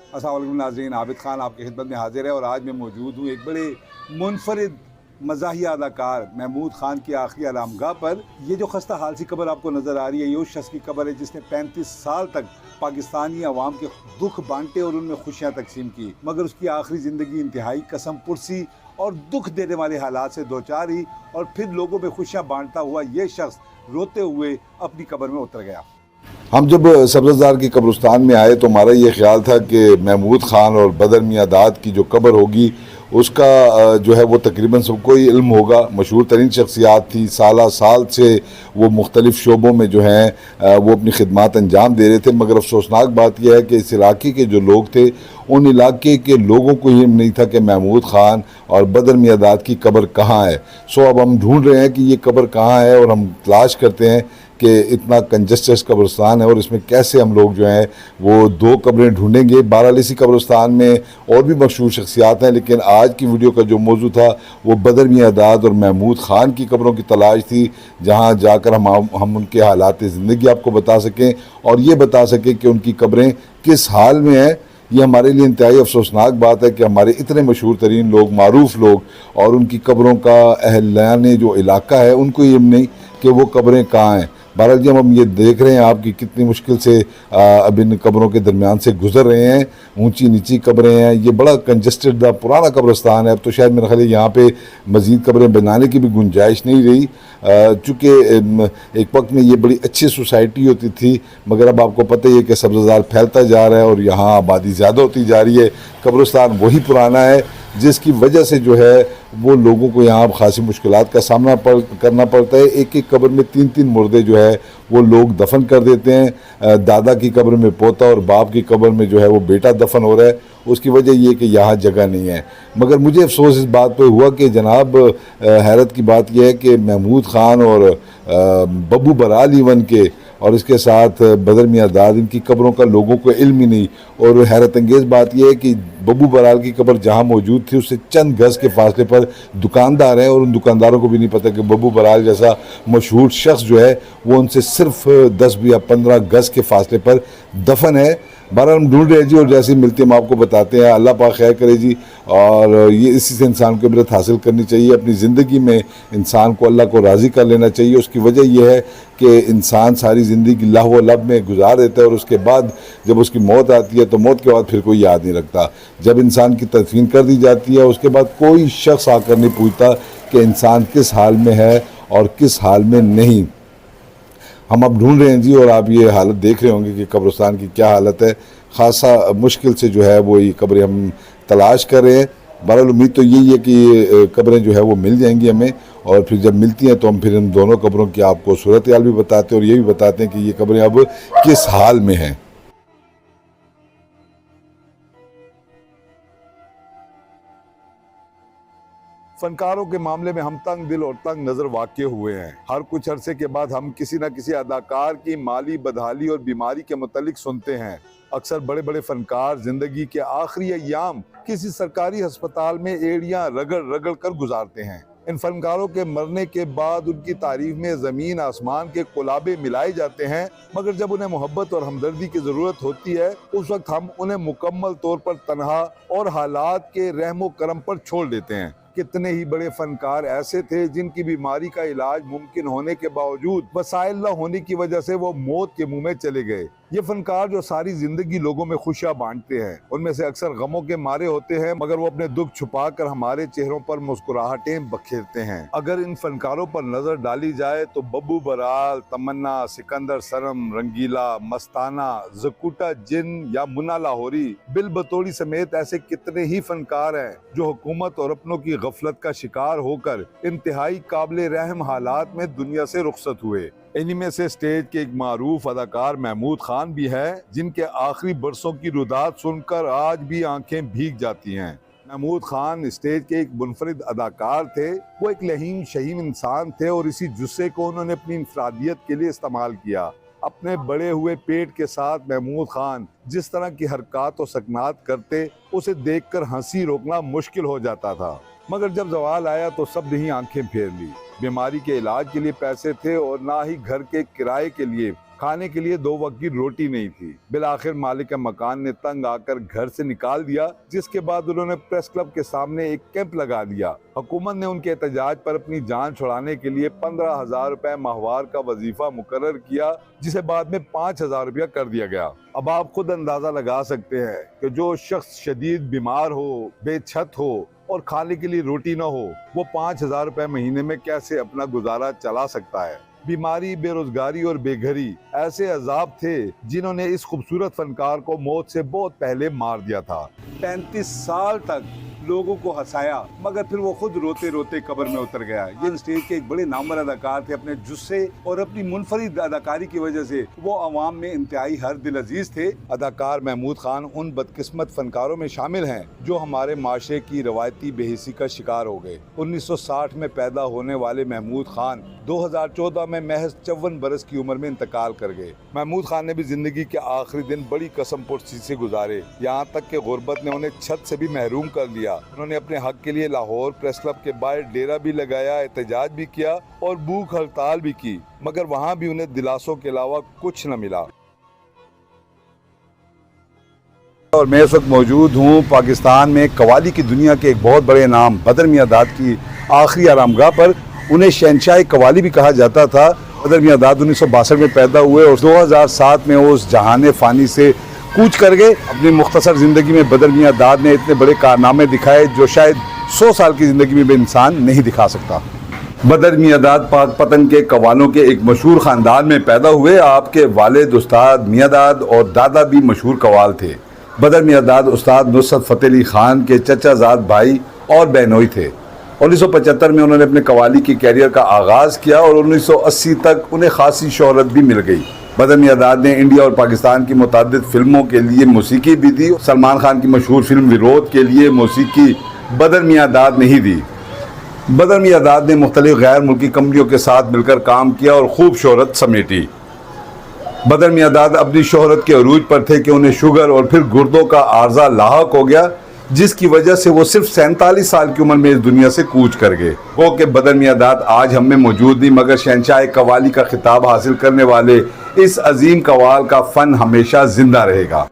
अस्सलाम वालेकुम नाज़रीन, आबिद खान आपकी खिदमत में हाजिर है और आज मैं मौजूद हूँ एक बड़े मुनफरिद मज़ाहिया अदाकार महमूद खान की आखिरी आरामगाह पर। ये जो खस्ता हाल सी कब्र आपको नज़र आ रही है, ये उस शख्स की कब्र है जिसने 35 साल तक पाकिस्तानी अवाम के दुख बांटे और उनमें खुशियाँ तकसीम की, मगर उसकी आखिरी ज़िंदगी इंतहाई कसम पुरसी और दुख देने वाले हालात से दो चार ही, और फिर लोगों में खुशियाँ बांटता हुआ ये शख्स रोते हुए अपनी कब्र में उतर गया। हम जब सब्ज़दार की कब्रिस्तान में आए तो हमारा ये ख्याल था कि महमूद खान और बदर मियां दाद की जो कब्र होगी उसका जो है वो तकरीबन सबको ही इल्म होगा। मशहूर तरीन शख्सियात थी, साल से वो मुख्तलिफ़ शोबों में जो हैं वो अपनी खिदमात अंजाम दे रहे थे, मगर अफसोसनाक बात यह है कि इस इलाके के जो लोग थे उन इलाके के लोगों को ये नहीं था कि महमूद खान और बदर मियां दाद की कब्र कहाँ है। सो अब हम ढूंढ रहे हैं कि ये कब्र कहाँ है और हम तलाश करते हैं कि इतना कंजस्टेड कब्रिस्तान है और इसमें कैसे हम लोग जो हैं वो दो कब्रें ढूंढेंगे। बारालिसी कब्रिस्तान में और भी मशहूर शख्सियात हैं, लेकिन आज की वीडियो का जो मौजू था वो बदर मियां दाद और महमूद खान की कब्रों की तलाश थी, जहां जाकर हम उनके हालात ज़िंदगी आपको बता सकें और ये बता सकें कि उनकी कब्रें किस हाल में हैं। ये हमारे लिए इंतहाई अफसोसनाक बात है कि हमारे इतने मशहूर तरीन लोग, मारूफ लोग और उनकी कब्रों का अहलान जो इलाका है उनको ये नहीं कि वो कब्रें कहाँ हैं। बहरहाल जी, हम ये देख रहे हैं आपकी कितनी मुश्किल से अब इन कब्रों के दरमियान से गुजर रहे हैं। ऊंची नीची कब्रें हैं, ये बड़ा कंजस्टेड पुराना कब्रिस्तान है। अब तो शायद मेरा ख्याल है यहाँ पे मज़ीद कब्रें बनाने की भी गुंजाइश नहीं रही, चूँकि एक वक्त में ये बड़ी अच्छी सोसाइटी होती थी, मगर अब आपको पता ही है कि सब्ज़ार फैलता जा रहा है और यहाँ आबादी ज़्यादा होती जा रही है। कब्रिस्तान वही पुराना है जिसकी वजह से जो है वो लोगों को यहाँ खासी मुश्किलात का सामना करना पड़ता है। एक एक कब्र में तीन तीन मुर्दे जो है वो लोग दफन कर देते हैं। दादा की कब्र में पोता और बाप की कब्र में जो है वो बेटा दफन हो रहा है। उसकी वजह ये कि यहाँ जगह नहीं है। मगर मुझे अफसोस इस बात पे हुआ कि जनाब हैरत की बात यह है कि महमूद खान और बब्बू बराल इवन के और इसके साथ बदर मियां दाद, इनकी कब्रों का लोगों को इल्म ही नहीं। और हैरत अंगेज़ बात यह है कि बब्बू बराल की कब्र जहाँ मौजूद थी उससे चंद गज़ के फासले पर दुकानदार हैं और उन दुकानदारों को भी नहीं पता कि बब्बू बराल जैसा मशहूर शख्स जो है वो उनसे सिर्फ 10 या 15 गज़ के फासले पर दफन है। बहरहाल हम ढूंढ रहे हैं जी, और जैसे मिलते हम आपको बताते हैं। अल्लाह पाक खैर करे जी। और ये इसी से इंसान को इबरत हासिल करनी चाहिए। अपनी ज़िंदगी में इंसान को अल्लाह को राज़ी कर लेना चाहिए। उसकी वजह यह है कि इंसान सारी ज़िंदगी लहव व लब में गुजार देता है और उसके बाद जब उसकी मौत आती है तो मौत के बाद फिर कोई याद नहीं रखता। जब इंसान की तदफीन कर दी जाती है उसके बाद कोई शख्स आकर नहीं पूछता कि इंसान किस हाल में है और किस हाल में नहीं। हम अब ढूंढ रहे हैं जी, और आप ये हालत देख रहे होंगे कि कब्रिस्तान की क्या हालत है। ख़ासा मुश्किल से जो है वो ये कब्रें हम तलाश कर रहे हैं। बहरहाल उम्मीद तो यही है कि ये कब्रें जो है वो मिल जाएंगी हमें, और फिर जब मिलती हैं तो हम फिर इन दोनों कब्रों की आपको सूरत हाल भी बताते हैं और ये भी बताते हैं कि ये कब्रें अब किस हाल में हैं। फनकारों के मामले में हम तंग दिल और तंग नजर वाक़ हुए हैं। हर कुछ अरसे के बाद हम किसी न किसी अदाकार की माली बदहाली और बीमारी के मुतालिक सुनते हैं। अक्सर बड़े बड़े फनकार जिंदगी के आखिरी अय्याम किसी सरकारी अस्पताल में एड़ियां रगड़ रगड़ कर गुजारते हैं। इन फनकारों के मरने के बाद उनकी तारीफ में जमीन आसमान के कुलाबे मिलाए जाते हैं, मगर जब उन्हें मोहब्बत और हमदर्दी की जरूरत होती है उस वक्त हम उन्हें मुकम्मल तौर पर तन्हा और हालात के रहमो करम पर छोड़ देते हैं। कितने ही बड़े फनकार ऐसे थे जिनकी बीमारी का इलाज मुमकिन होने के बावजूद वसाइल न होने की वजह से वो मौत के मुंह में चले गए। ये फनकार जो सारी जिंदगी लोगों में खुशियां बांटते हैं, उनमें से अक्सर गमों के मारे होते हैं, मगर वो अपने दुख छुपा कर हमारे चेहरों पर मुस्कुराहटें बखेरते हैं। अगर इन फनकारों पर नजर डाली जाए तो बब्बू बराल, तमन्ना, सिकंदर सरम, रंगीला, मस्ताना, जकूटा जिन या मुन्ना लाहौरी, बिल बतौड़ी समेत ऐसे कितने ही फनकार हैं जो हुकूमत और अपनों की गफलत का शिकार होकर इंतहाई काबिल रहम हालात में दुनिया से रुखसत हुए। इन्हीं में से स्टेज के एक मारूफ अदाकार महमूद खान भी है, जिनके आखिरी बरसों की रुदात सुनकर आज भी आंखें भीग जाती हैं। महमूद खान स्टेज के एक मुनफरिद अदाकार थे। वो एक लहीम शहीम इंसान थे और इसी जुस्से को उन्होंने अपनी इंफरादियत के लिए इस्तेमाल किया। अपने बड़े हुए पेट के साथ महमूद खान जिस तरह की हरकत और सकनात करते, उसे देखकर हंसी रोकना मुश्किल हो जाता था। मगर जब सवाल आया तो सब ने ही आंखें फेर ली। बीमारी के इलाज के लिए पैसे थे और ना ही घर के किराए के लिए। खाने के लिए 2 वक्त की रोटी नहीं थी। बिलाखिर मालिक मकान ने तंग आकर घर से निकाल दिया, जिसके बाद उन्होंने प्रेस क्लब के सामने एक कैंप लगा दिया। हुकूमत ने उनके एहतजाज पर अपनी जान छुड़ाने के लिए 15,000 रुपए माहवार का वजीफा मुकर्रर किया, जिसे बाद में 5,000 रुपया कर दिया गया। अब आप खुद अंदाजा लगा सकते हैं कि जो शख्स शदीद बीमार हो, बेछत हो और खाने के लिए रोटी न हो, वो 5,000 रुपए महीने में कैसे अपना गुजारा चला सकता है। बीमारी, बेरोजगारी और बेघरी ऐसे अजाब थे जिन्होंने इस खूबसूरत फनकार को मौत से बहुत पहले मार दिया था। 35 साल तक लोगों को हंसाया, मगर फिर वो खुद रोते रोते कब्र में उतर गया। ये स्टेज के एक बड़े नामवर अदाकार थे। अपने जुस्से और अपनी मुनफरिद अदाकारी की वजह से वो अवाम में इंतहाई हर दिल अजीज थे। अदाकार महमूद खान उन बदकिस्मत फनकारों में शामिल हैं जो हमारे माशरे की रवायती बेहिसी का शिकार हो गए। 1960 में पैदा होने वाले महमूद खान 2014 में महज 54 बरस की उम्र में इंतकाल कर गए। महमूद खान ने भी जिंदगी के आखिरी दिन बड़ी कसम पुर्सी से गुजारे, यहाँ तक कि गुर्बत ने उन्हें छत से भी महरूम कर लिया। उन्होंने अपने हक के लिए लाहौर प्रेस क्लब के बाहर डेरा भी लगाया, एहतजाज भी किया और भूख हड़ताल भी की, मगर वहाँ भी उन्हें दिलासों के अलावा कुछ न मिला। और मैं इस वक्त मौजूद हूँ पाकिस्तान में कवाली की दुनिया के एक बहुत बड़े नाम बदर मियां दाद की आखिरी आरामगाह पर। उन्हें शहंशाह कवाली भी कहा जाता था। बदर मियां दाद 1962 में पैदा हुए और 2007 में उस जहाने फ़ानी से कूच कर गए। अपनी मुख्तसर ज़िंदगी में बदर मियां दाद ने इतने बड़े कारनामे दिखाए जो शायद 100 साल की ज़िंदगी में भी इंसान नहीं दिखा सकता। बदर मियां दाद पाक पतन के कवालों के एक मशहूर ख़ानदान में पैदा हुए। आपके वालिद उस्ताद मियां दाद और दादा भी मशहूर कवाल थे। बदर मियां दाद उस्ताद नुसरत फ़तेह अली ख़ान के चचाजाद भाई और बहनोई थे। 1975 में उन्होंने अपने कवाली की कैरियर का आगाज़ किया और 1980 तक उन्हें खासी शोहरत भी मिल गई। बदर मियां दाद ने इंडिया और पाकिस्तान की मुतादिद फिल्मों के लिए मौसीकी भी दी। सलमान खान की मशहूर फिल्म विरोध के लिए मौसीकी बदर मियां दाद ने ही दी। बदर मियां दाद ने मुख्तलिफ गैर मुल्की कंपनियों के साथ मिलकर काम किया और खूब शोहरत समेटी। बदर मियां दाद अपनी शोहरत के अरूज पर थे कि उन्हें शुगर और फिर गुर्दों का आर्जा लाहक हो गया, जिसकी वजह से वो सिर्फ 47 साल की उम्र में इस दुनिया से कूच कर गए। वो कि बदर मियां दाद आज हम में मौजूद नहीं, मगर शहंशाह कवाली का खिताब हासिल करने वाले इस अजीम कवाल का फन हमेशा जिंदा रहेगा।